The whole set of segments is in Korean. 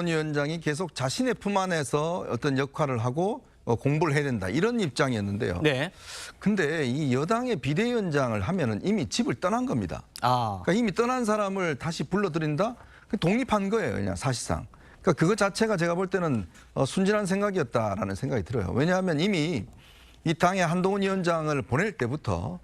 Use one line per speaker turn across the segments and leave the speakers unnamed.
위원장이 계속 자신의 품 안에서 어떤 역할을 하고 공부를 해야 된다 이런 입장이었는데요.
네.
근데 이 여당의 비대위원장을 하면은 이미 집을 떠난 겁니다. 그러니까 이미 떠난 사람을 다시 불러들인다? 독립한 거예요, 그냥 사실상. 그러니까 그거 자체가 제가 볼 때는 순진한 생각이었다라는 생각이 들어요. 왜냐하면 이미 이 당의 한동훈 위원장을 보낼 때부터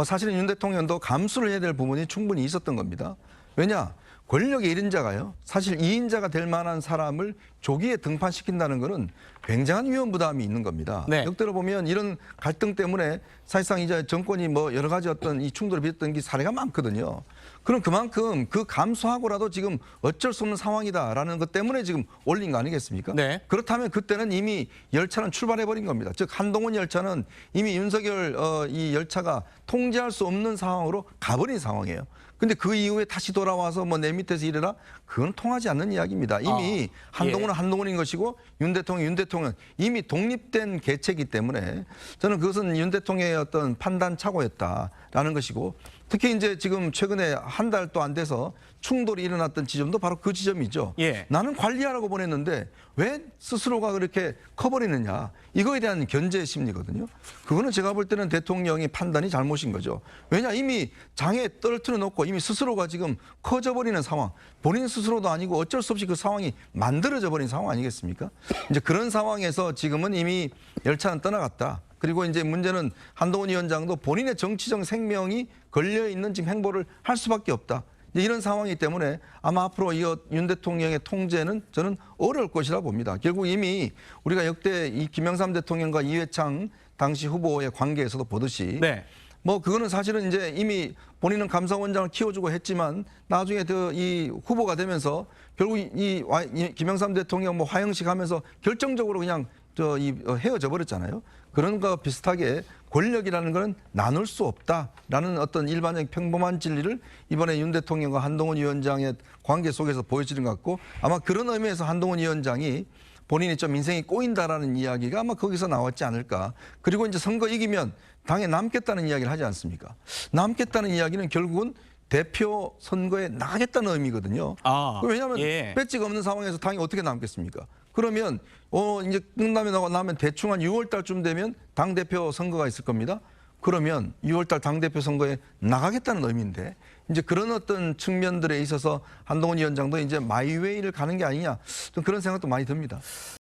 사실은 윤 대통령도 감수를 해야 될 부분이 충분히 있었던 겁니다. 왜냐? 권력의 1인자가요. 사실 2인자가 될 만한 사람을 조기에 등판시킨다는 것은 굉장한 위험 부담이 있는 겁니다.
네.
역대로 보면 이런 갈등 때문에 사실상 이제 정권이 뭐 여러 가지 어떤 이 충돌을 빚었던 게 사례가 많거든요. 그럼 그만큼 그 감수하고라도 지금 어쩔 수 없는 상황이다라는 것 때문에 지금 올린 거 아니겠습니까?
네.
그렇다면 그때는 이미 열차는 출발해버린 겁니다. 즉 한동훈 열차는 이미 윤석열 이 열차가 통제할 수 없는 상황으로 가버린 상황이에요. 근데 그 이후에 다시 돌아와서 뭐 내 밑에서 일해라? 그건 통하지 않는 이야기입니다. 이미 한동훈은 한동훈인 것이고 윤 대통령 이미 독립된 개체이기 때문에 저는 그것은 윤 대통령의 어떤 판단 착오였다라는 것이고 특히 이제 지금 최근에 한 달도 안 돼서 충돌이 일어났던 지점도 바로 그 지점이죠. 나는 관리하라고 보냈는데 왜 스스로가 그렇게 커버리느냐. 이거에 대한 견제 심리거든요. 그거는 제가 볼 때는 대통령의 판단이 잘못인 거죠. 왜냐 이미 장에 떨어뜨려 놓고 이미 스스로가 지금 커져버리는 상황. 본인 스스로도 아니고 어쩔 수 없이 그 상황이 만들어져 버린 상황 아니겠습니까? 이제 그런 상황에서 지금은 이미 열차는 떠나갔다. 그리고 이제 문제는 한동훈 위원장도 본인의 정치적 생명이 걸려있는 지금 행보를 할 수밖에 없다. 이런 상황이기 때문에 아마 앞으로 이 윤 대통령의 통제는 저는 어려울 것이라 봅니다. 결국 이미 우리가 역대 이 김영삼 대통령과 이회창 당시 후보의 관계에서도 보듯이 뭐 그거는 사실은 이제 이미 본인은 감사원장을 키워주고 했지만 나중에 이 후보가 되면서 결국 이 김영삼 대통령 뭐 화형식 하면서 결정적으로 그냥 헤어져 버렸잖아요. 그런 거 비슷하게 권력이라는 것은 나눌 수 없다라는 어떤 일반적인 평범한 진리를 이번에 윤 대통령과 한동훈 위원장의 관계 속에서 보여주는 것 같고 아마 그런 의미에서 한동훈 위원장이 본인이 좀 인생이 꼬인다라는 이야기가 아마 거기서 나왔지 않을까. 그리고 이제 선거 이기면 당에 남겠다는 이야기를 하지 않습니까? 남겠다는 이야기는 결국은 대표 선거에 나가겠다는 의미거든요. 왜냐하면 배지가 없는 상황에서 당이 어떻게 남겠습니까? 그러면 이제 끝나면 대충 한 6월 달쯤 되면 당대표 선거가 있을 겁니다. 그러면 6월 달 당대표 선거에 나가겠다는 의미인데 이제 그런 어떤 측면들에 있어서 한동훈 위원장도 이제 마이웨이를 가는 게 아니냐 좀 그런 생각도 많이 듭니다.